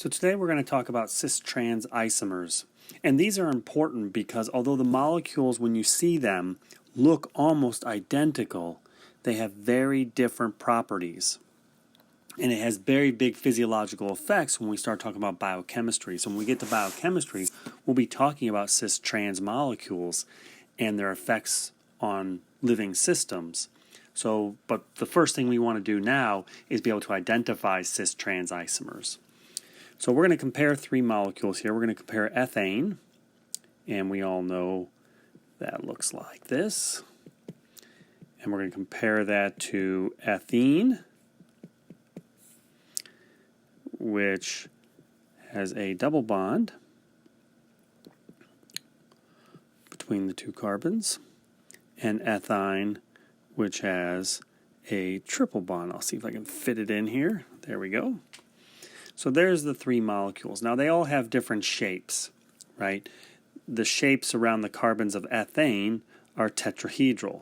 So today we're going to talk about cis-trans isomers. And these are important because although the molecules, when you see them, look almost identical, they have very different properties. And it has very big physiological effects when we start talking about biochemistry. So when we get to biochemistry, we'll be talking about cis-trans molecules and their effects on living systems. But the first thing we want to do now is be able to identify cis-trans isomers. So we're going to compare three molecules here. We're going to compare ethane, and we all know that looks like this. And we're going to compare that to ethene, which has a double bond between the two carbons, and ethyne, which has a triple bond. I'll see if I can fit it in here. There we go. So there's the three molecules. Now they all have different shapes, right? The shapes around the carbons of ethane are tetrahedral.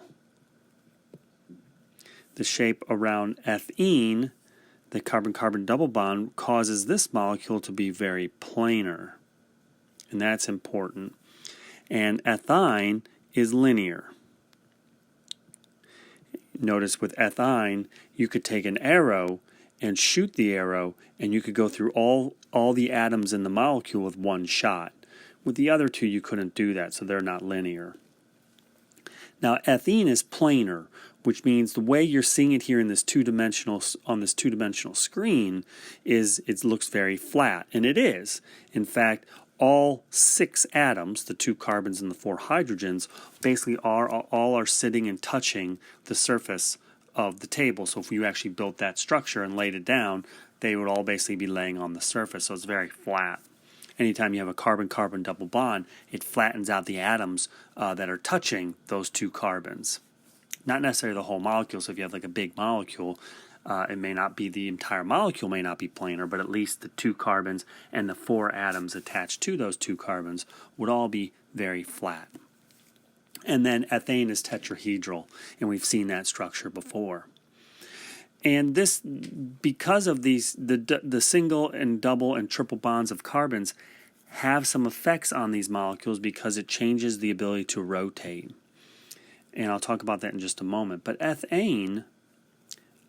The shape around ethene, the carbon-carbon double bond, causes this molecule to be very planar. And that's important. And ethyne is linear. Notice with ethyne, you could take an arrow and shoot the arrow, and you could go through all the atoms in the molecule with one shot. With the other two, you couldn't do that, so they're not linear. Now, ethene is planar, which means the way you're seeing it here in this on this two-dimensional screen is it looks very flat, and it is. In fact, all six atoms, the two carbons and the four hydrogens, basically all are sitting and touching the surface of the table. So if you actually built that structure and laid it down, they would all basically be laying on the surface, so it's very flat. Anytime you have a carbon-carbon double bond, it flattens out the atoms that are touching those two carbons. Not necessarily the whole molecule, so if you have like a big molecule, it may not be, the entire molecule may not be planar, but at least the two carbons and the four atoms attached to those two carbons would all be very flat. And then ethane is tetrahedral, and we've seen that structure before. And this, because of these, the single and double and triple bonds of carbons have some effects on these molecules because it changes the ability to rotate. And I'll talk about that in just a moment. But ethane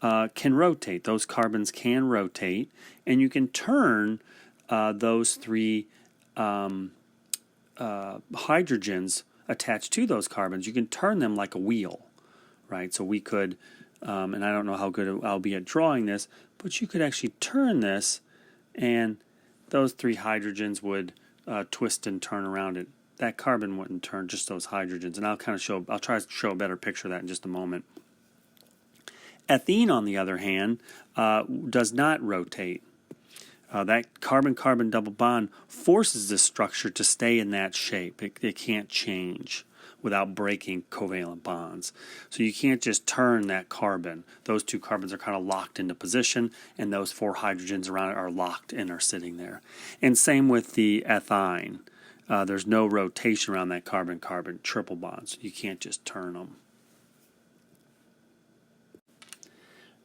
can rotate. Those carbons can rotate, and you can turn those three hydrogens attached to those carbons. You can turn them like a wheel, right? So we could, and I don't know how good I'll be at drawing this, but you could actually turn this, and those three hydrogens would twist and turn around it. That carbon wouldn't turn, just those hydrogens. And I'll try to show a better picture of that in just a moment. Ethene, on the other hand, does not rotate. That carbon-carbon double bond forces this structure to stay in that shape. It can't change without breaking covalent bonds. So you can't just turn that carbon. Those two carbons are kind of locked into position, and those four hydrogens around it are locked and are sitting there. And same with the ethyne. There's no rotation around that carbon-carbon triple bond, so you can't just turn them.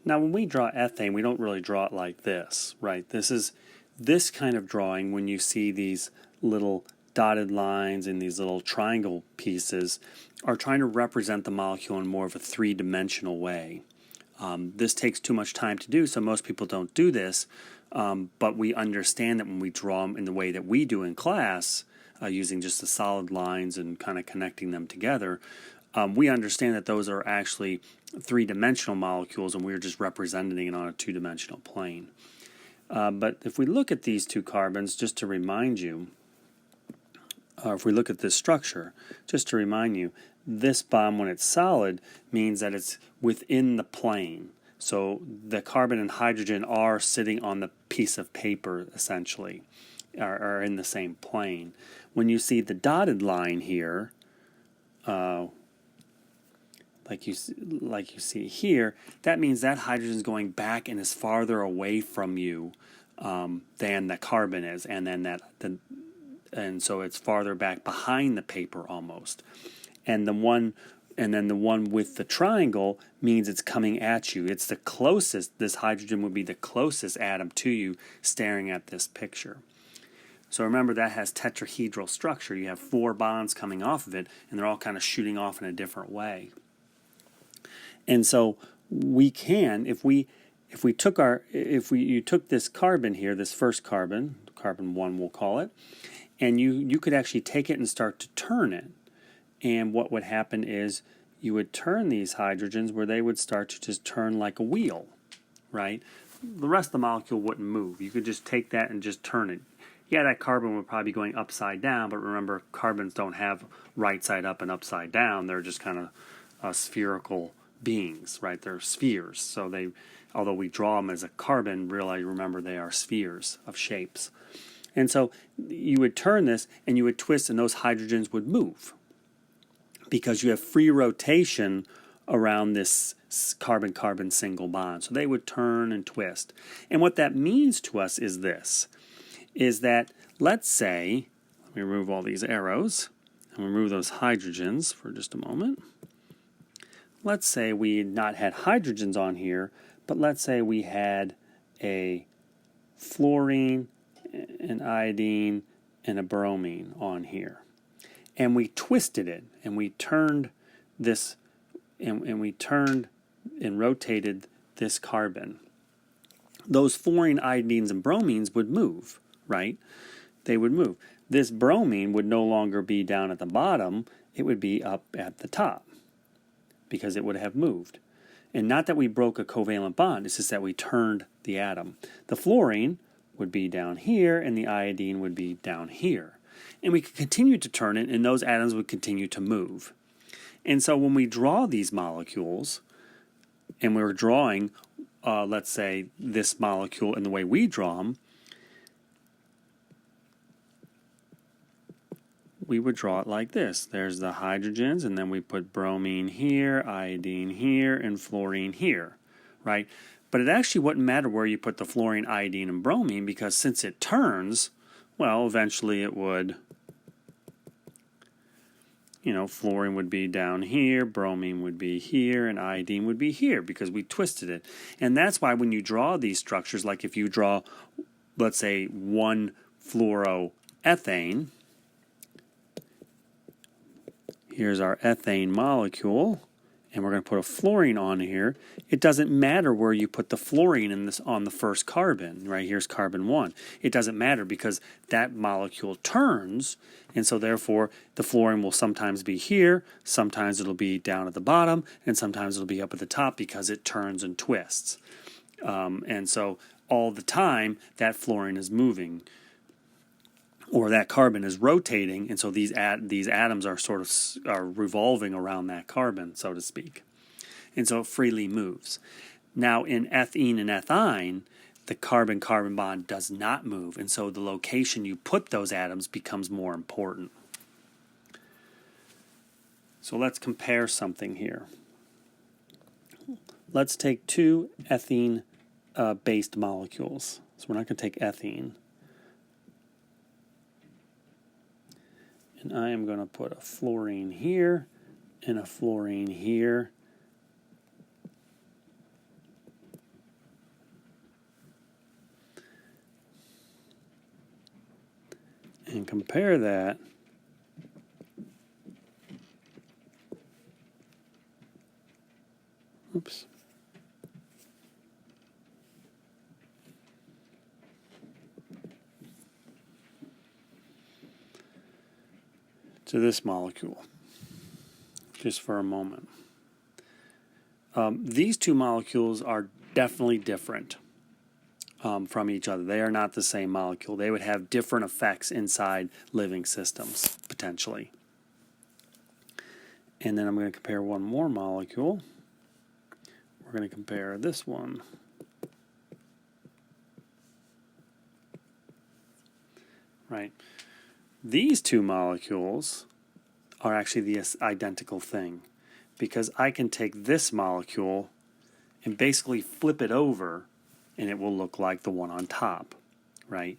Now, when we draw ethane, we don't really draw it like this, right? This is this kind of drawing when you see these little dotted lines and these little triangle pieces are trying to represent the molecule in more of a three-dimensional way. This takes too much time to do, so most people don't do this, but we understand that when we draw them in the way that we do in class, using just the solid lines and kind of connecting them together, we understand that those are actually three-dimensional molecules, and we're just representing it on a two-dimensional plane. But if we look at these two carbons, just to remind you, or if we look at this structure, just to remind you, this bond, when it's solid, means that it's within the plane. So the carbon and hydrogen are sitting on the piece of paper, essentially, are in the same plane. When you see the dotted line here, like you see here, that means that hydrogen is going back and is farther away from you than the carbon is, and so it's farther back behind the paper almost. And the one And then the one with the triangle means it's coming at you. It's the closest, this hydrogen would be the closest atom to you staring at this picture. So remember, that has tetrahedral structure. You have 4 bonds coming off of it, and they're all kind of shooting off in a different way. And so we can, if you took this carbon here, this first carbon 1 we'll call it, and you could actually take it and start to turn it. And what would happen is you would turn these hydrogens where they would start to just turn like a wheel, right? The rest of the molecule wouldn't move. You could just take that and just turn it. Yeah, that carbon would probably be going upside down, but remember, carbons don't have right side up and upside down. They're just kind of spherical beings, right? They're spheres. So they, although we draw them as a carbon, really remember they are spheres of shapes. And so you would turn this and you would twist, and those hydrogens would move because you have free rotation around this carbon-carbon single bond. So they would turn and twist. And what that means to us is this, is that, let's say, let me remove all these arrows and remove those hydrogens for just a moment. Let's say we had not had hydrogens on here, but let's say we had a fluorine, an iodine, and a bromine on here. And we twisted it, and we turned this, and we turned and rotated this carbon. Those fluorine, iodines, and bromines would move, right? They would move. This bromine would no longer be down at the bottom, it would be up at the top because it would have moved. And not that we broke a covalent bond, it's just that we turned the atom. The fluorine would be down here, and the iodine would be down here. And we could continue to turn it, and those atoms would continue to move. And so when we draw these molecules, and we're drawing, let's say, this molecule in the way we draw them, we would draw it like this. There's the hydrogens, and then we put bromine here, iodine here, and fluorine here, right? But it actually wouldn't matter where you put the fluorine, iodine, and bromine, because since it turns, well, eventually it would, fluorine would be down here, bromine would be here, and iodine would be here because we twisted it. And that's why when you draw these structures, like if you draw, let's say, 1-fluoroethane, here's our ethane molecule, and we're going to put a fluorine on here. It doesn't matter where you put the fluorine in this on the first carbon, right? Here's carbon 1. It doesn't matter because that molecule turns, and so therefore the fluorine will sometimes be here, sometimes it'll be down at the bottom, and sometimes it'll be up at the top because it turns and twists. And so all the time that fluorine is moving, or that carbon is rotating, and so these atoms are sort of are revolving around that carbon, so to speak. And so it freely moves. Now in ethene and ethyne, the carbon-carbon bond does not move, and so the location you put those atoms becomes more important. So let's compare something here. Let's take 2 ethene-based molecules. So we're not going to take ethene. And I am going to put a fluorine here and a fluorine here. And compare that to this molecule, just for a moment. These 2 molecules are definitely different from each other. They are not the same molecule. They would have different effects inside living systems, potentially. And then I'm going to compare one more molecule. We're going to compare this one. Right. These 2 molecules are actually the identical thing, because I can take this molecule and basically flip it over and it will look like the one on top, right?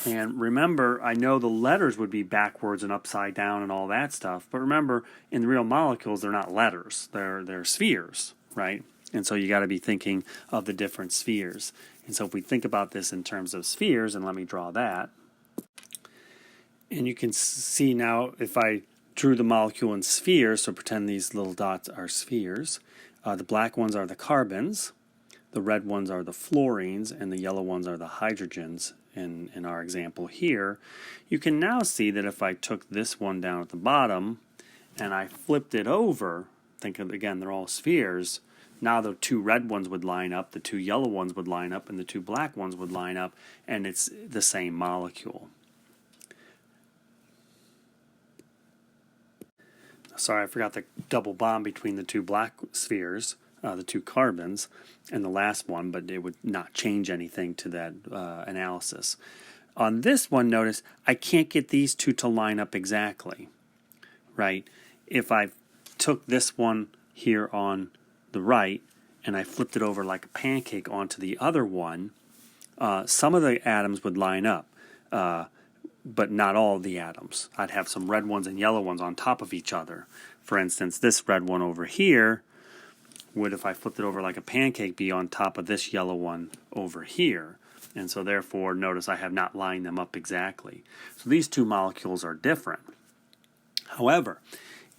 And remember, I know the letters would be backwards and upside down and all that stuff, but remember, in the real molecules, they're not letters, they're spheres, right? And so you got to be thinking of the different spheres. And so if we think about this in terms of spheres, and let me draw that, and you can see now if I drew the molecule in spheres, so pretend these little dots are spheres, the black ones are the carbons, the red ones are the fluorines, and the yellow ones are the hydrogens in our example here. You can now see that if I took this one down at the bottom and I flipped it over, think of, again, they're all spheres, now the two red ones would line up, the two yellow ones would line up, and the two black ones would line up, and it's the same molecule. Sorry, I forgot the double bond between the two black spheres, the two carbons, and the last one, but it would not change anything to that analysis. On this one, notice I can't get these two to line up exactly, right? If I took this one here on the right and I flipped it over like a pancake onto the other one, some of the atoms would line up, but not all the atoms. I'd have some red ones and yellow ones on top of each other. For instance, this red one over here would, if I flipped it over like a pancake, be on top of this yellow one over here. And so therefore, notice I have not lined them up exactly. So these two molecules are different. However,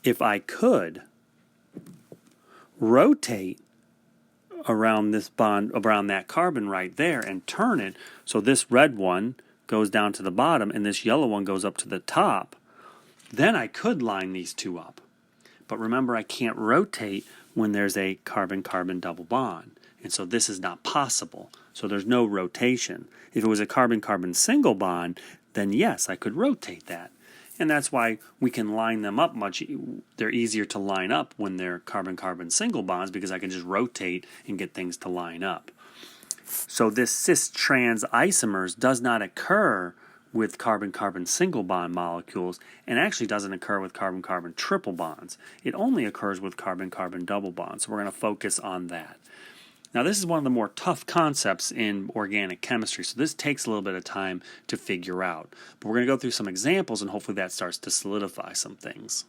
if I could rotate around this bond, around that carbon right there, and turn it so this red one goes down to the bottom and this yellow one goes up to the top, then I could line these two up. But remember, I can't rotate when there's a carbon-carbon double bond. And so this is not possible. So there's no rotation. If it was a carbon-carbon single bond, then yes, I could rotate that. And that's why we can line them up they're easier to line up when they're carbon-carbon single bonds, because I can just rotate and get things to line up. So this cis-trans isomers does not occur with carbon-carbon single bond molecules, and actually doesn't occur with carbon-carbon triple bonds. It only occurs with carbon-carbon double bonds. So we're going to focus on that. Now this is one of the more tough concepts in organic chemistry, so this takes a little bit of time to figure out. But we're going to go through some examples, and hopefully that starts to solidify some things.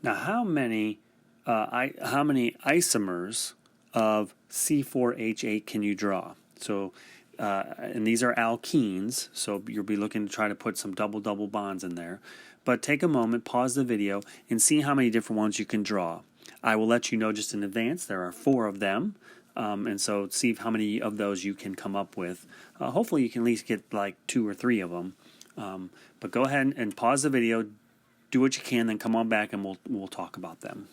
Now how many isomers of C4H8 can you draw? So, and these are alkenes, so you'll be looking to try to put some double-double bonds in there. But take a moment, pause the video, and see how many different ones you can draw. I will let you know just in advance. There are 4 of them, and so see how many of those you can come up with. Hopefully you can at least get like 2 or 3 of them. But go ahead and pause the video, do what you can, then come on back and we'll talk about them.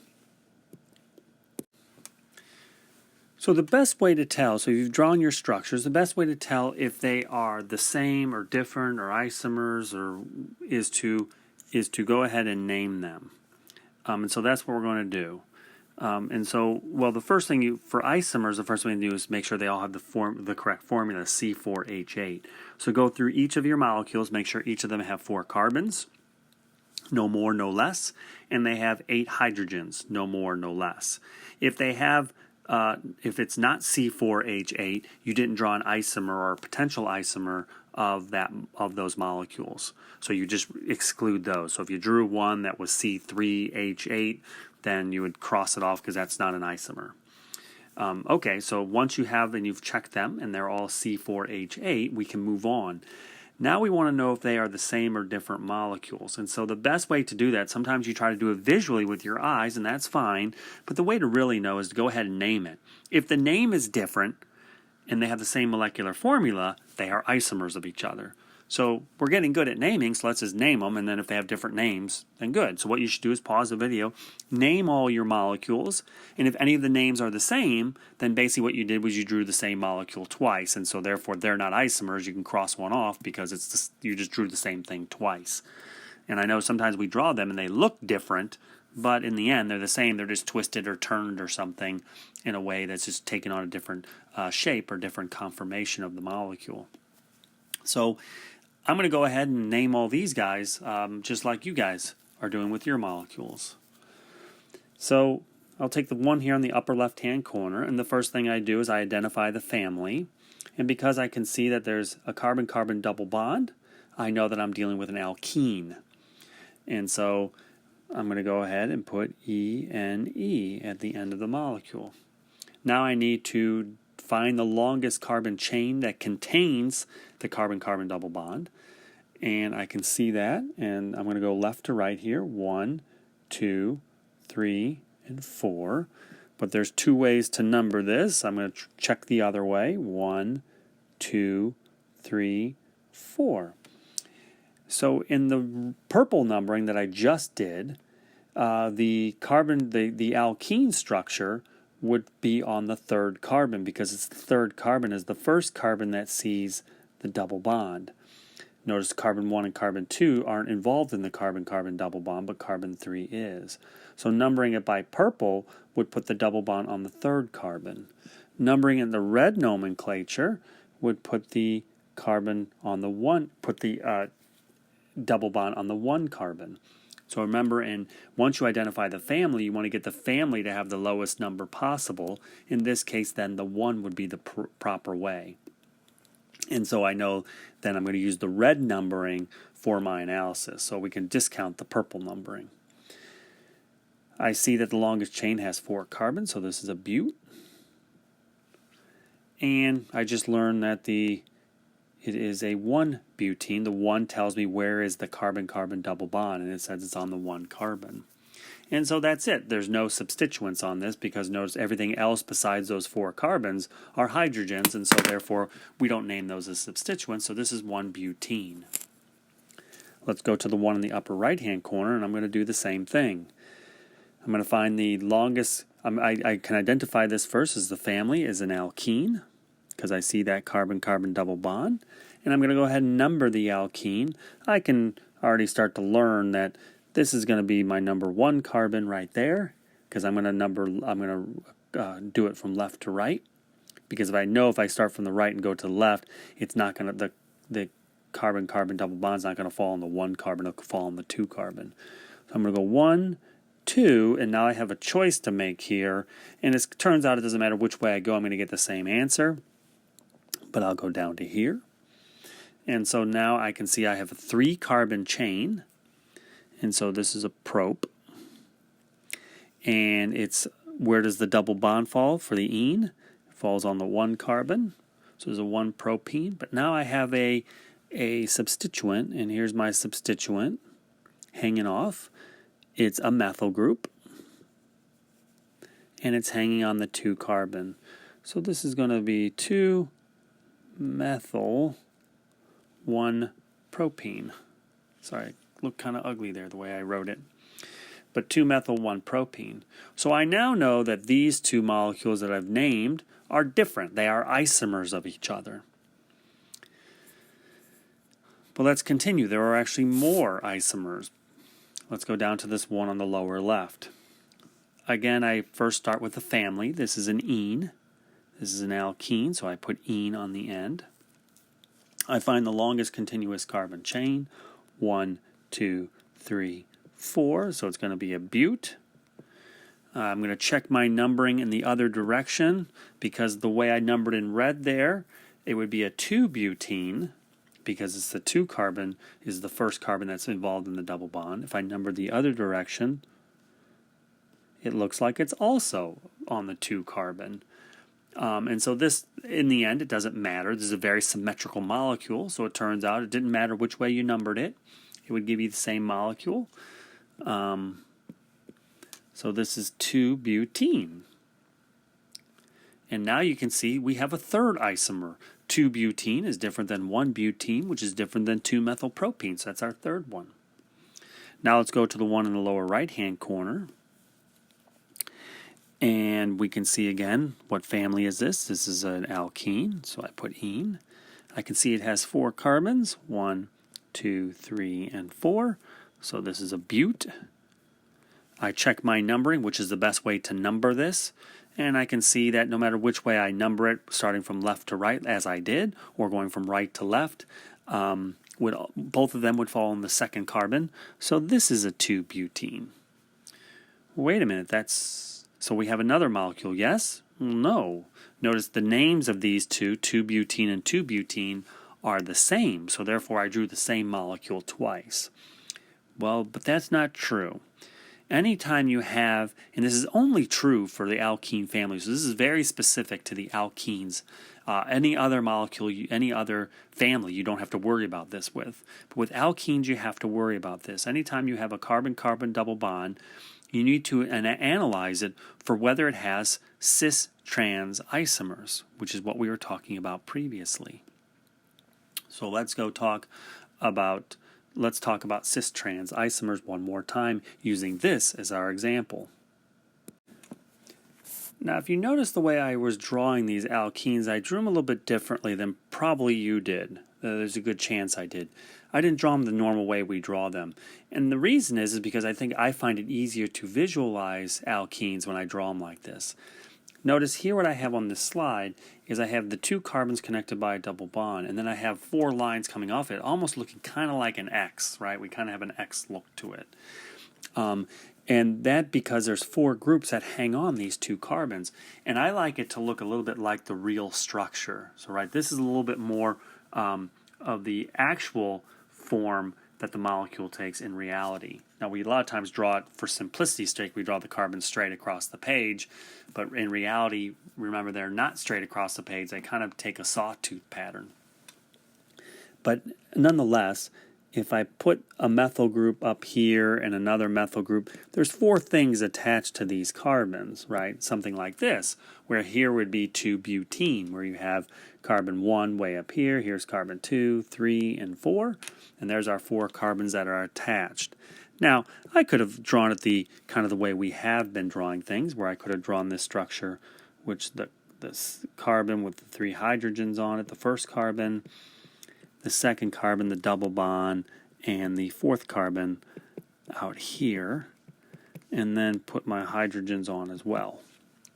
So the best way to tell, so you've drawn your structures, the best way to tell if they are the same or different or isomers is to go ahead and name them. And so that's what we're going to do. And so, well, the first thing for isomers, the first thing to do is make sure they all have the correct formula, C4H8. So go through each of your molecules, make sure each of them have 4 carbons, no more, no less, and they have 8 hydrogens, no more, no less. If they have if it's not C4H8, you didn't draw an isomer or a potential isomer of those molecules. So you just exclude those. So if you drew one that was C3H8, then you would cross it off because that's not an isomer. Okay, so once you have and you've checked them and they're all C4H8, we can move on. Now we want to know if they are the same or different molecules. And so the best way to do that, sometimes you try to do it visually with your eyes, and that's fine. But the way to really know is to go ahead and name it. If the name is different and they have the same molecular formula, they are isomers of each other. So we're getting good at naming, so let's just name them, and then if they have different names, then good. So what you should do is pause the video, name all your molecules, and if any of the names are the same, then basically what you did was you drew the same molecule twice, and so therefore they're not isomers. You can cross one off because you just drew the same thing twice. And I know sometimes we draw them and they look different, but in the end they're the same. They're just twisted or turned or something in a way that's just taken on a different shape or different conformation of the molecule. So I'm going to go ahead and name all these guys just like you guys are doing with your molecules. So I'll take the one here on the upper left-hand corner, and the first thing I do is I identify the family. And because I can see that there's a carbon-carbon double bond, I know that I'm dealing with an alkene. And so I'm going to go ahead and put ENE at the end of the molecule. Now I need to find the longest carbon chain that contains the carbon-carbon double bond. And I can see that, and I'm going to go left to right here. 1, 2, 3, and 4. But there's two ways to number this. I'm going to check the other way. 1, 2, 3, 4. So in the purple numbering that I just did, the alkene structure would be on the third carbon, because it's the third carbon is the first carbon that sees the double bond. Notice carbon 1 and carbon 2 aren't involved in the carbon-carbon double bond, but carbon 3 is. So numbering it by purple would put the double bond on the third carbon. Numbering in the red nomenclature would put the carbon on the double bond on the one carbon. So remember, once you identify the family, you want to get the family to have the lowest number possible. In this case, then the 1 would be the proper way. And so I know then I'm going to use the red numbering for my analysis, so we can discount the purple numbering. I see that the longest chain has 4 carbons, so this is a bute. And I just learned that it is a 1-butene. The 1 tells me where is the carbon-carbon double bond, and it says it's on the 1 carbon. And so that's it. There's no substituents on this, because notice everything else besides those 4 carbons are hydrogens, and so therefore we don't name those as substituents, so this is 1-butene. Let's go to the one in the upper right-hand corner, and I'm going to do the same thing. I'm going to find the longest. I can identify this first as the family is an alkene, because I see that carbon-carbon double bond. And I'm going to go ahead and number the alkene. I can already start to learn that this is going to be my number 1 carbon right there, because I'm going to do it from left to right. Because if I start from the right and go to the left, it's not going to the carbon-carbon double bond is not going to fall on the 1 carbon; it'll fall on the 2 carbon. So I'm going to go 1, 2, and now I have a choice to make here. And it turns out it doesn't matter which way I go; I'm going to get the same answer. But I'll go down to here. And so now I can see I have a 3-carbon chain. And so this is a prop. And where does the double bond fall for the ene? It falls on the 1 carbon. So there's a 1-propene. But now I have a substituent, and here's my substituent hanging off. It's a methyl group. And it's hanging on the 2 carbon. So this is going to be 2-methyl 1-propene. Sorry, looked kind of ugly there the way I wrote it. But 2-methyl 1-propene. So I now know that these 2 molecules that I've named are different. They are isomers of each other. But let's continue. There are actually more isomers. Let's go down to this one on the lower left. Again, I first start with the family. This is an ene. This is an alkene, so I put ene on the end. I find the longest continuous carbon chain, 1, 2, 3, 4, so it's going to be a bute. I'm going to check my numbering in the other direction, because the way I numbered in red there, it would be a 2-butene, because it's the 2 carbon is the first carbon that's involved in the double bond. If I number the other direction, it looks like it's also on the 2 carbon. And so this, in the end, it doesn't matter. This is a very symmetrical molecule, so it turns out it didn't matter which way you numbered it. It would give you the same molecule. So this is 2-butene. And now you can see we have a third isomer. 2-butene is different than 1-butene, which is different than 2-methylpropene. So that's our third one. Now let's go to the one in the lower right-hand corner. And we can see again, what family is this? This is an alkene, so I put ene. I can see it has 4 carbons, 1, 2, 3, and 4. So this is a bute. I check my numbering, which is the best way to number this. And I can see that no matter which way I number it, starting from left to right, as I did, or going from right to left, both of them would fall on the 2nd carbon. So this is a 2-butene. Wait a minute, that's So we have another molecule, yes? No. Notice the names of these two, 2-butene and 2-butene, are the same, so therefore I drew the same molecule twice. Well, but that's not true. Anytime you have, and this is only true for the alkene family, so this is very specific to the alkenes. Any other molecule, any other family, you don't have to worry about this with. But with alkenes, you have to worry about this. Anytime you have a carbon-carbon double bond, you need to analyze it for whether it has cis-trans isomers, which is what we were talking about previously. So let's talk about cis-trans isomers one more time using this as our example. Now, if you notice the way I was drawing these alkenes, I drew them a little bit differently than probably you did. There's a good chance I did. I didn't draw them the normal way we draw them. And the reason is because I find it easier to visualize alkenes when I draw them like this. Notice here what I have on this slide is I have the two carbons connected by a double bond, and then I have 4 lines coming off it, almost looking kind of like an X, right? We kind of have an X look to it. And that because there's 4 groups that hang on these 2 carbons. And I like it to look a little bit like the real structure. So, right, this is a little bit more of the actual form that the molecule takes in reality. Now, we a lot of times draw it for simplicity's sake. We draw the carbon straight across the page. But in reality, remember, they're not straight across the page. They kind of take a sawtooth pattern. But nonetheless, if I put a methyl group up here and another methyl group, there's 4 things attached to these carbons, right? Something like this, where here would be 2-butene, where you have carbon 1 way up here, here's carbon 2, 3, and 4, and there's our 4 carbons that are attached. Now, I could have drawn it the kind of the way we have been drawing things, where I could have drawn this structure, which this carbon with the 3 hydrogens on it, the first carbon, the second carbon, the double bond, and the 4th carbon out here, and then put my hydrogens on as well,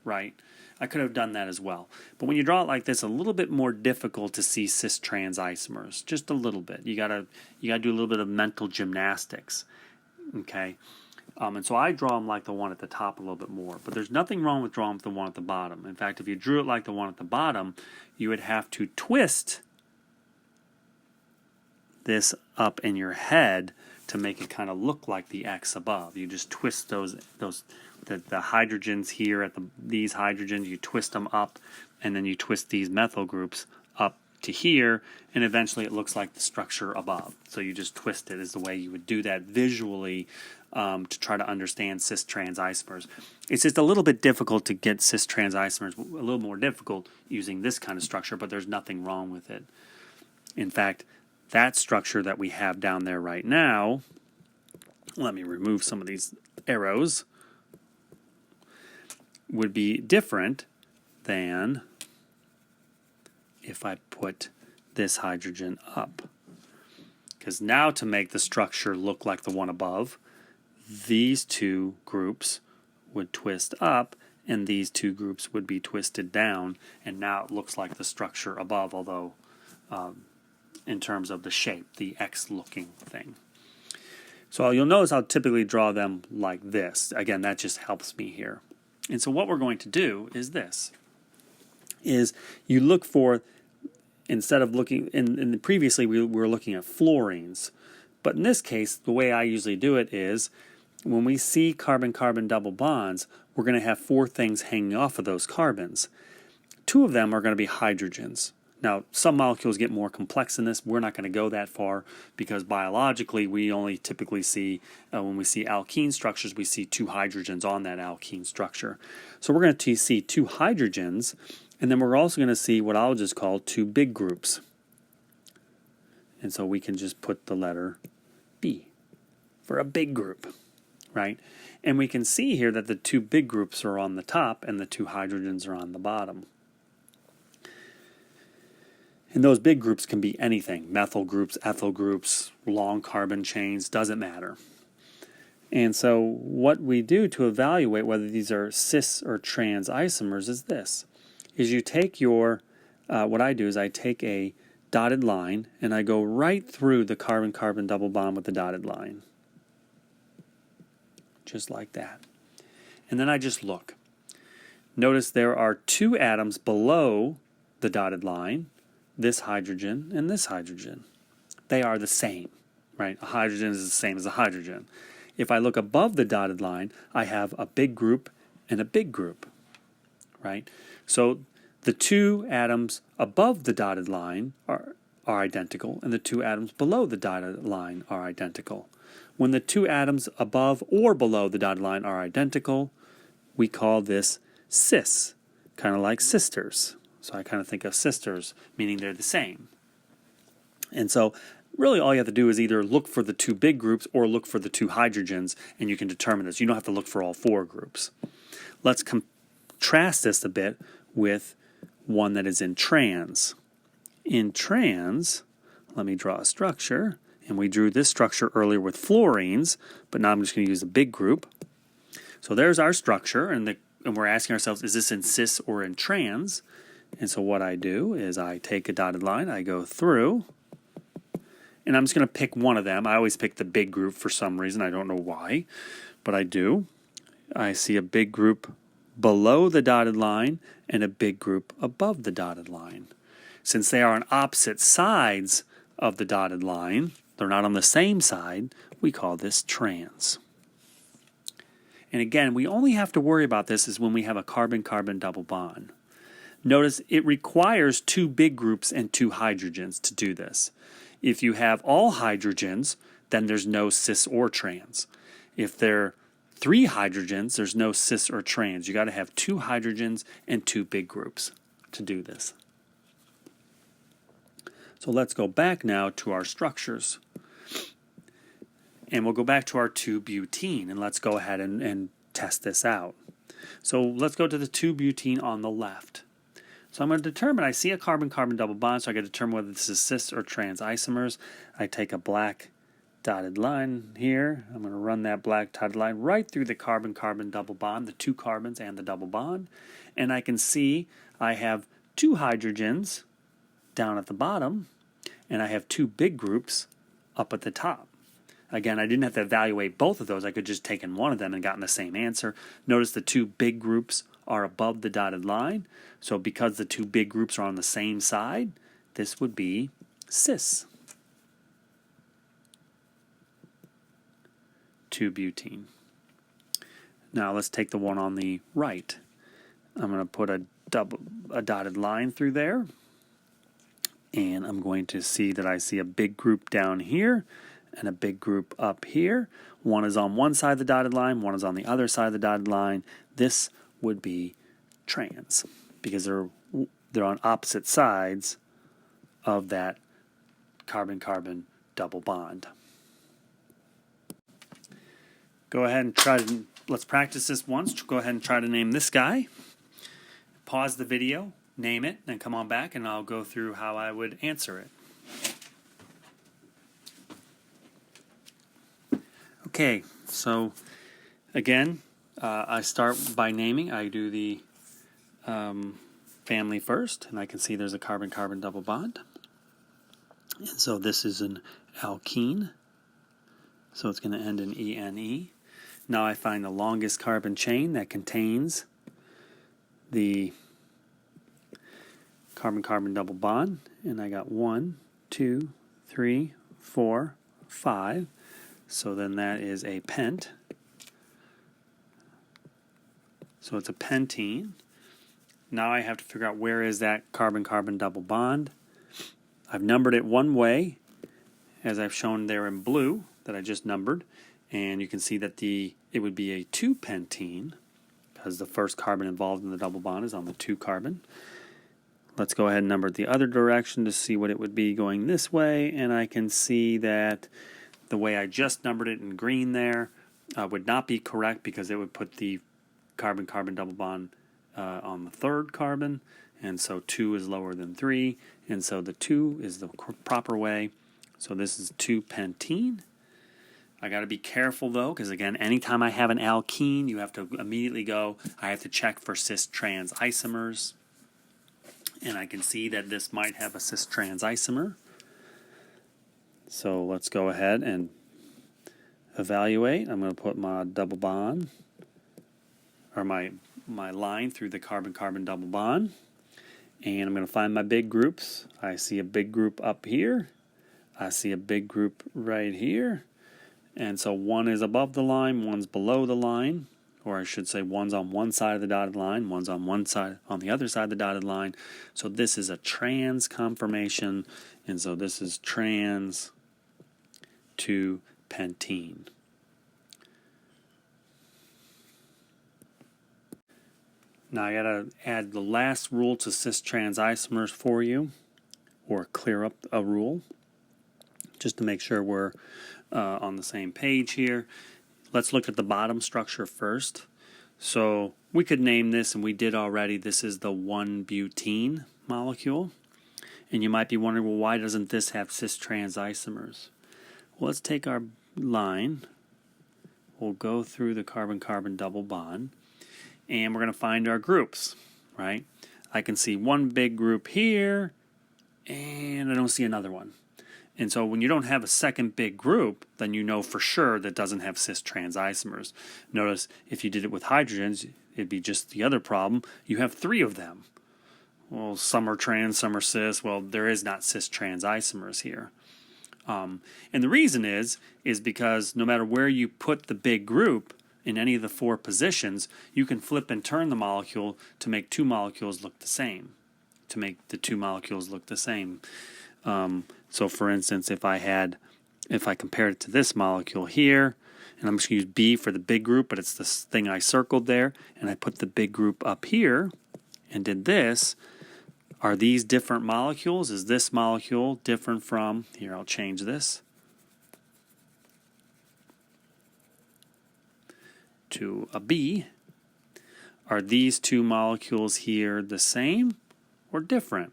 right? I could have done that as well. But when you draw it like this, a little bit more difficult to see cis-trans isomers, just a little bit. You gotta do a little bit of mental gymnastics, okay? And so I draw them like the one at the top a little bit more. But there's nothing wrong with drawing the one at the bottom. In fact, if you drew it like the one at the bottom, you would have to twist this up in your head to make it kind of look like the X above. You just twist the hydrogens here at these hydrogens, you twist them up, and then you twist these methyl groups up to here, and eventually it looks like the structure above. So you just twist it is the way you would do that visually to try to understand cis-trans isomers. It's just a little bit difficult to get cis-trans isomers, a little more difficult using this kind of structure, but there's nothing wrong with it. In fact, that structure that we have down there right now, let me remove some of these arrows, would be different than if I put this hydrogen up. Because now to make the structure look like the one above, these 2 groups would twist up and these 2 groups would be twisted down, and now it looks like the structure above, although in terms of the shape, the X-looking thing. So you'll notice I'll typically draw them like this. Again, that just helps me here. And so what we're going to do is this, is you look for, instead of looking, previously we were looking at fluorines, but in this case, the way I usually do it is, when we see carbon-carbon double bonds, we're going to have 4 things hanging off of those carbons. 2 of them are going to be hydrogens. Now, some molecules get more complex than this. We're not going to go that far because biologically we only typically see, when we see alkene structures, we see 2 hydrogens on that alkene structure. So we're going to see 2 hydrogens, and then we're also going to see what I'll just call 2 big groups. And so we can just put the letter B for a big group, right? And we can see here that the 2 big groups are on the top and the 2 hydrogens are on the bottom. And those big groups can be anything, methyl groups, ethyl groups, long carbon chains, doesn't matter. And so what we do to evaluate whether these are cis or trans isomers is this, is you take your, what I do is I take a dotted line and I go right through the carbon-carbon double bond with the dotted line. Just like that. And then I just look. Notice there are two atoms below the dotted line, this hydrogen and this hydrogen. They are the same, right? A hydrogen is the same as a hydrogen. If I look above the dotted line, I have a big group and a big group, right? So the two atoms above the dotted line are identical, and the two atoms below the dotted line are identical. When the two atoms above or below the dotted line are identical, we call this cis, kind of like sisters. So I kind of think of sisters, meaning they're the same. And so really all you have to do is either look for the two big groups or look for the two hydrogens, and you can determine this. You don't have to look for all four groups. Let's contrast this a bit with one that is in trans. In trans, let me draw a structure, and we drew this structure earlier with fluorines, but now I'm just going to use a big group. So there's our structure, and we're asking ourselves, is this in cis or in trans? And so what I do is I take a dotted line, I go through, and I'm just going to pick one of them. I always pick the big group for some reason. I don't know why, but I do. I see a big group below the dotted line and a big group above the dotted line. Since they are on opposite sides of the dotted line, they're not on the same side, we call this trans. And again, we only have to worry about this is when we have a carbon-carbon double bond. Notice it requires two big groups and two hydrogens to do this. If you have all hydrogens, then there's no cis or trans. If there are three hydrogens, there's no cis or trans. You got to have two hydrogens and two big groups to do this. So let's go back now to our structures. And we'll go back to our 2-butene, and let's go ahead and test this out. So let's go to the 2-butene on the left. So I'm going to determine, I see a carbon-carbon double bond, so I can determine whether this is cis or trans isomers. I take a black dotted line here. I'm going to run that black dotted line right through the carbon-carbon double bond, the two carbons and the double bond. And I can see I have two hydrogens down at the bottom, and I have two big groups up at the top. Again, I didn't have to evaluate both of those. I could just taken one of them and gotten the same answer. Notice the two big groups are above the dotted line. So because the two big groups are on the same side, this would be cis. 2-butene. Now let's take the one on the right. I'm going to put a dotted line through there. And I'm going to see that I see a big group down here and a big group up here. One is on one side of the dotted line, one is on the other side of the dotted line. This would be trans because they're on opposite sides of that carbon-carbon double bond. Go ahead and let's practice this once. Go ahead and try to name this guy. Pause the video, name it, then come on back and I'll go through how I would answer it. Okay, so again, I start by naming. I do the family first, and I can see there's a carbon-carbon double bond. And so this is an alkene, so it's going to end in ene. Now I find the longest carbon chain that contains the carbon-carbon double bond, and I got 1, 2, 3, 4, 5. So then that is a pent. So it's a pentene. Now I have to figure out where is that carbon-carbon double bond. I've numbered it one way, as I've shown there in blue that I just numbered. And you can see that it would be a 2-pentene because the first carbon involved in the double bond is on the 2 carbon. Let's go ahead and number it the other direction to see what it would be going this way. And I can see that the way I just numbered it in green there would not be correct because it would put the carbon-carbon double bond on the 3rd carbon, and so 2 is lower than 3, and so the 2 is the proper way. So this is 2-pentene. I got to be careful though, because again, anytime I have an alkene, you have to immediately I have to check for cis-trans isomers, and I can see that this might have a cis-trans isomer. So let's go ahead and evaluate. I'm going to put my double bond, or my my line through the carbon-carbon double bond, and I'm going to find my big groups. I see a big group up here. I see a big group right here. And so one is above the line, one's below the line, or I should say one's on one side of the dotted line, one's on one side, on the other side of the dotted line. So this is a trans conformation, and so this is trans to pentene. Now I gotta add the last rule to cis-trans isomers for you, or clear up a rule, just to make sure we're on the same page here. Let's look at the bottom structure first. So we could name this, and we did already, this is the 1-butene molecule. And you might be wondering, well, why doesn't this have cis-trans isomers? Well, let's take our line. We'll go through the carbon-carbon double bond, and we're going to find our groups, right? I can see one big group here, and I don't see another one. And so when you don't have a second big group, then you know for sure that doesn't have cis-trans isomers. Notice if you did it with hydrogens, it'd be just the other problem. You have 3 of them. Well, some are trans, some are cis. Well, there is not cis-trans isomers here. And the reason is because no matter where you put the big group in any of the 4 positions, you can flip and turn the molecule to make 2 molecules look the same, to make the 2 molecules look the same. So for instance, if I compared it to this molecule here, and I'm just going to use B for the big group, but it's this thing I circled there, and I put the big group up here and did this, are these different molecules? Is this molecule different from, here I'll change this to a B. Are these 2 molecules here the same or different?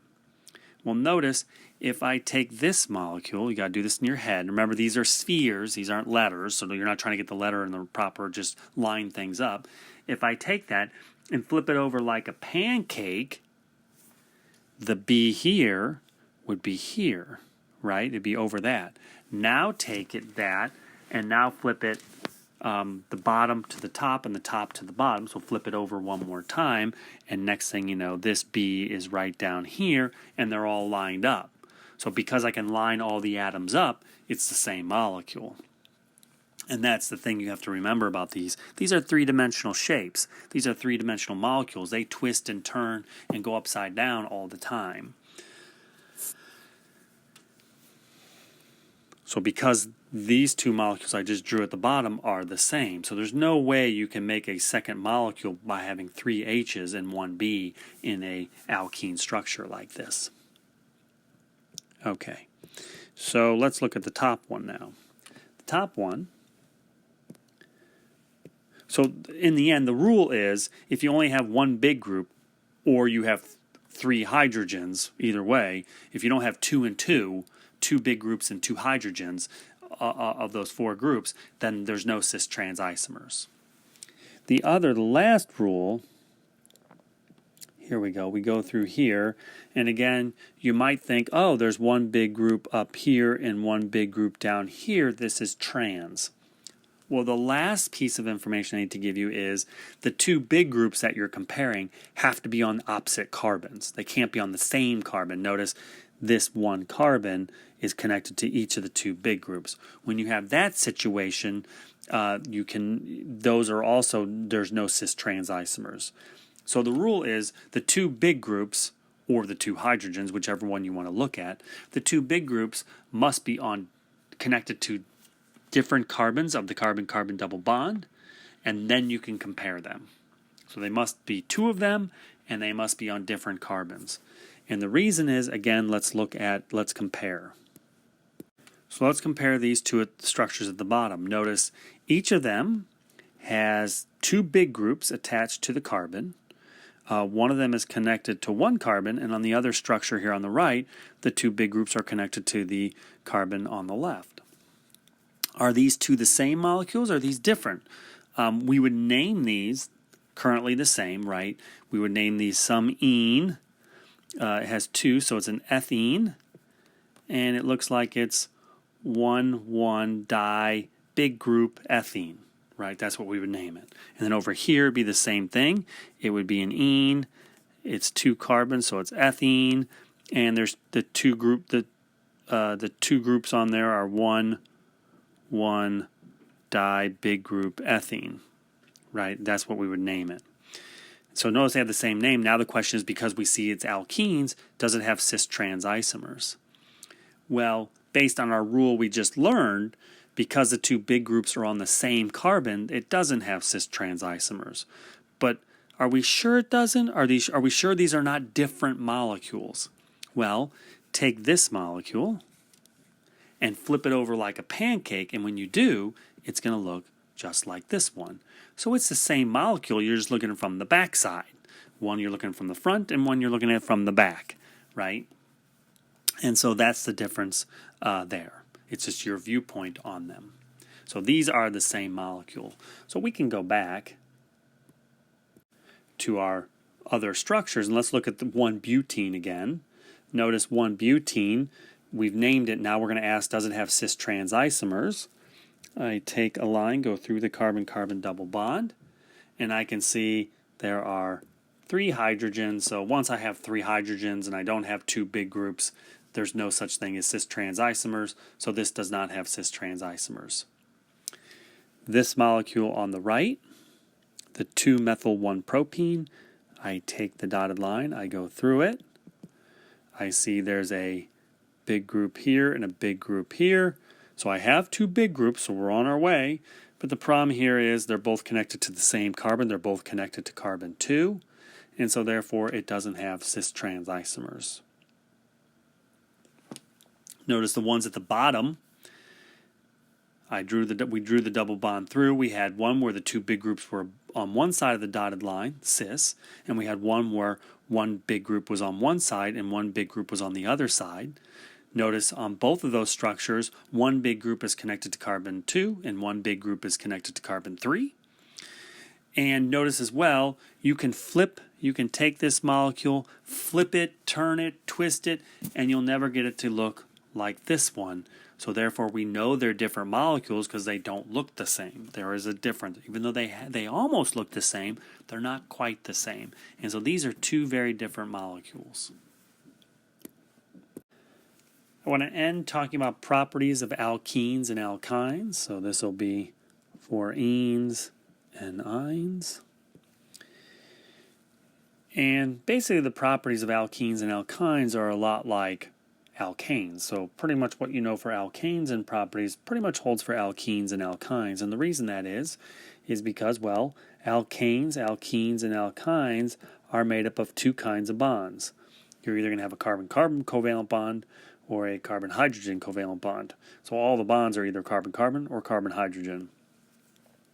Well, notice if I take this molecule, you got to do this in your head. Remember, these are spheres, these aren't letters, so you're not trying to get the letter in the proper, just line things up. If I take that and flip it over like a pancake, the B here would be here, right? It'd be over that. Now take that and now flip it the bottom to the top and the top to the bottom. So flip it over one more time, and next thing you know, this B is right down here, and they're all lined up. So because I can line all the atoms up, it's the same molecule. And that's the thing you have to remember about these. These are 3-dimensional shapes. These are 3-dimensional molecules. They twist and turn and go upside down all the time. So because these 2 molecules I just drew at the bottom are the same, so there's no way you can make a second molecule by having 3 H's and 1 B in a alkene structure like this. Okay, so let's look at the top one now. The top one, so in the end, the rule is if you only have 1 big group or you have 3 hydrogens, either way, if you don't have 2 and 2, 2 big groups and 2 hydrogens of those 4 groups, then there's no cis-trans isomers. The last rule, here we go, we go through here, and again, you might think, oh, there's 1 big group up here and 1 big group down here, this is trans. Well, the last piece of information I need to give you is the 2 big groups that you're comparing have to be on opposite carbons. They can't be on the same carbon. Notice this 1 carbon is connected to each of the 2 big groups. When you have that situation, there's no cis-trans isomers. So the rule is the 2 big groups, or the 2 hydrogens, whichever one you want to look at, the 2 big groups must be connected to different carbons of the carbon-carbon double bond, and then you can compare them. So they must be 2 of them, and they must be on different carbons. And the reason is, again, let's compare. So let's compare these 2 structures at the bottom. Notice each of them has 2 big groups attached to the carbon. One of them is connected to 1 carbon, and on the other structure here on the right, the 2 big groups are connected to the carbon on the left. Are these 2 the same molecules, or are these different? We would name these currently the same, right? We would name these some ene. It has 2, so it's an ethene, and it looks like it's 1,1 di big group ethene, right? That's what we would name it. And then over here would be the same thing. It would be an ene. It's 2 carbons, so it's ethene. And there's the two groups on there are 1 di big group ethene, right? That's what we would name it. So notice they have the same name. Now the question is, because we see it's alkenes, does it have cis-trans isomers? Well, based on our rule we just learned, because the 2 big groups are on the same carbon, it doesn't have cis-trans isomers. But are we sure it doesn't? Are we sure these are not different molecules? Well, take this molecule and flip it over like a pancake, and when you do, it's going to look just like this one. So it's the same molecule, you're just looking at it from the back side. One you're looking from the front, and one you're looking at from the back, right? And so that's the difference there. It's just your viewpoint on them. So these are the same molecule. So we can go back to our other structures, and let's look at the 1-butene again. Notice 1-butene, we've named it. Now we're going to ask, does it have cis-trans isomers? I take a line, go through the carbon-carbon double bond, and I can see there are 3 hydrogens. So once I have 3 hydrogens and I don't have 2 big groups, there's no such thing as cis-trans isomers, so this does not have cis-trans isomers. This molecule on the right, the 2-methyl-1-propene, I take the dotted line, I go through it. I see there's a big group here and a big group here. So I have 2 big groups, so we're on our way. But the problem here is they're both connected to the same carbon. They're both connected to carbon 2. And so therefore it doesn't have cis-trans isomers. Notice the ones at the bottom, we drew the double bond through. We had one where the 2 big groups were on one side of the dotted line, cis, and we had one where one big group was on one side and one big group was on the other side. Notice on both of those structures, one big group is connected to carbon 2 and one big group is connected to carbon 3. And notice as well, you can take this molecule, flip it, turn it, twist it, and you'll never get it to look like this one. So therefore we know they're different molecules because they don't look the same. There is a difference. Even though they almost look the same, they're not quite the same. And so these are 2 very different molecules. I want to end talking about properties of alkenes and alkynes. So this will be for enes and ines. And basically the properties of alkenes and alkynes are a lot like alkanes. So pretty much what you know for alkanes and properties pretty much holds for alkenes and alkynes. And the reason that is because, well, alkanes, alkenes, and alkynes are made up of 2 kinds of bonds. You're either going to have a carbon-carbon covalent bond or a carbon-hydrogen covalent bond. So all the bonds are either carbon-carbon or carbon-hydrogen.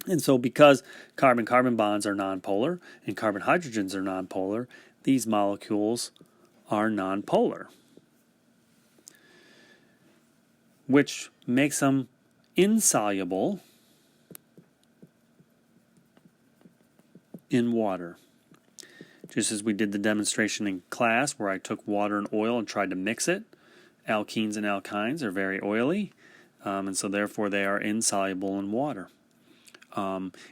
And so because carbon-carbon bonds are nonpolar and carbon-hydrogens are nonpolar, these molecules are nonpolar, which makes them insoluble in water. Just as we did the demonstration in class where I took water and oil and tried to mix it, alkenes and alkynes are very oily, and so therefore they are insoluble in water,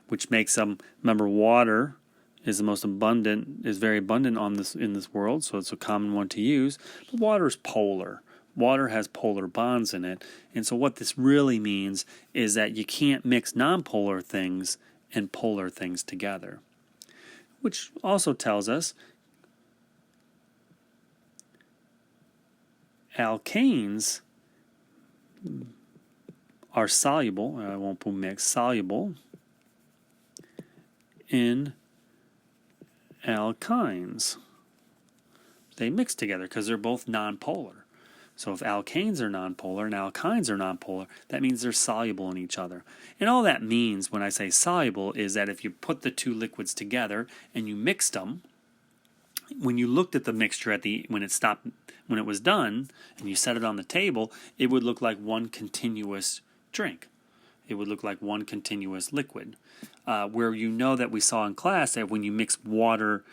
which makes them, remember, water is very abundant in this world, so it's a common one to use, but water is polar. Water has polar bonds in it, and so what this really means is that you can't mix nonpolar things and polar things together, which also tells us alkanes are soluble, I won't put mix, soluble in alkynes. They mix together because they're both nonpolar. So if alkanes are nonpolar and alkynes are nonpolar, that means they're soluble in each other. And all that means when I say soluble is that if you put the 2 liquids together and you mixed them, when you looked at the mixture when it was done and you set it on the table, it would look like one continuous drink. It would look like one continuous liquid. Where you know that we saw in class that when you mix water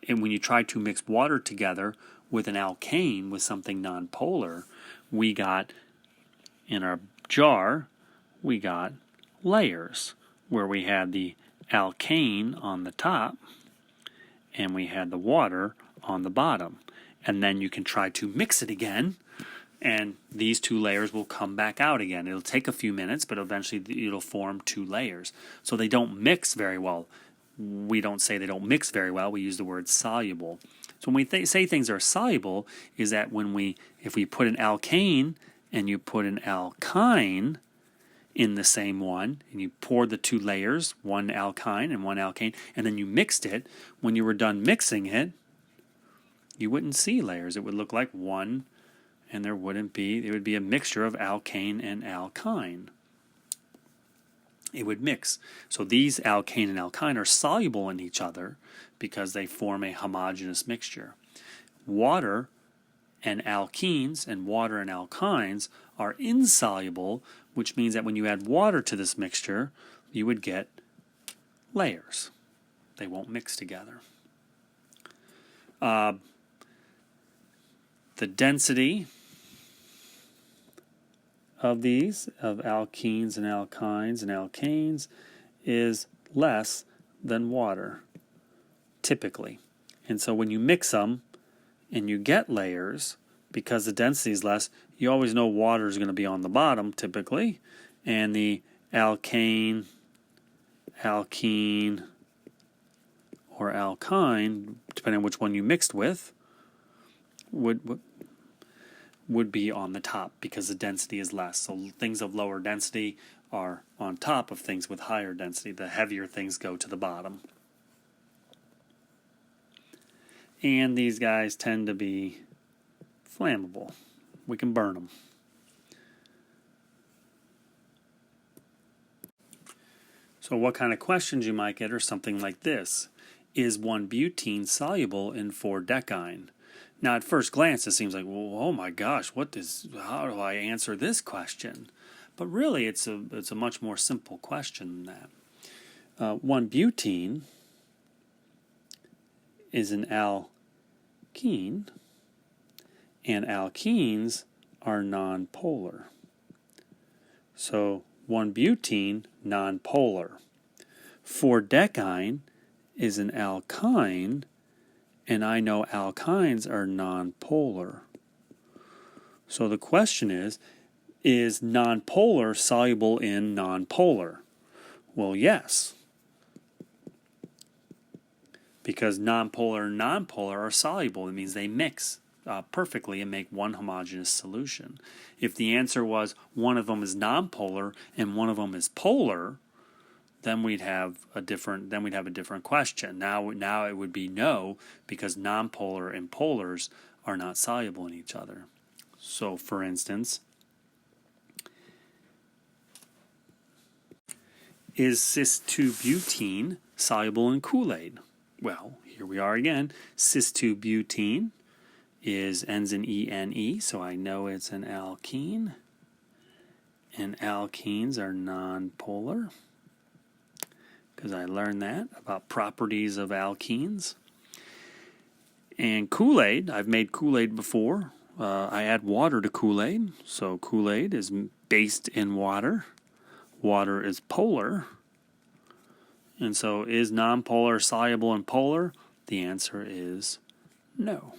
and when you try to mix water together with an alkane, with something nonpolar, we got, in our jar, we got layers. where we had the alkane on the top and we had the water on the bottom. And then you can try to mix it again, and these two layers will come back out again. It'll take a few minutes, but eventually it'll form two layers. So they don't mix very well. We don't say they don't mix very well. We use the word soluble. So when we say things are soluble, is that if we put an alkane and you put an alkyne in the same one, and you poured the two layers, one alkyne and one alkane, and then you mixed it, when you were done mixing it, you wouldn't see layers. It would look like one, and it would be a mixture of alkane and alkyne. It would mix. So these alkane and alkyne are soluble in each other because they form a homogeneous mixture. Water and alkenes and water and alkynes are insoluble, which means that when you add water to this mixture, you would get layers. They won't mix together. The density of these, of alkenes and alkynes and alkanes, is less than water, typically. And so when you mix them and you get layers, because the density is less, you always know water is going to be on the bottom, typically, and the alkane, alkene, or alkyne, depending on which one you mixed with, would be on the top because the density is less. So things of lower density are on top of things with higher density. The heavier things go to the bottom. And these guys tend to be flammable. We can burn them. So what kind of questions you might get are something like this. Is 1-butene soluble in 4-decyne? Now, at first glance, it seems like, well, oh my gosh, how do I answer this question? But really, it's a much more simple question than that. 1-butene is an alkene, and alkenes are nonpolar. So 1-butene, nonpolar. 4-decyne is an alkyne, and I know alkynes are nonpolar. So the question is nonpolar soluble in nonpolar? Well, yes. Because nonpolar and nonpolar are soluble. It means they mix perfectly and make one homogeneous solution. If the answer was one of them is nonpolar and one of them is polar, then we'd have a different question. Now it would be no, because nonpolar and polars are not soluble in each other. So, for instance, is cis-2-butene soluble in Kool-Aid? Well, here we are again. Cis-2-butene ends in ene, so I know it's an alkene. And alkenes are nonpolar, because I learned that about properties of alkenes. And Kool-Aid, I've made Kool-Aid before. I add water to Kool-Aid, so Kool-Aid is based in water. Water is polar. And so is nonpolar soluble in polar? The answer is no.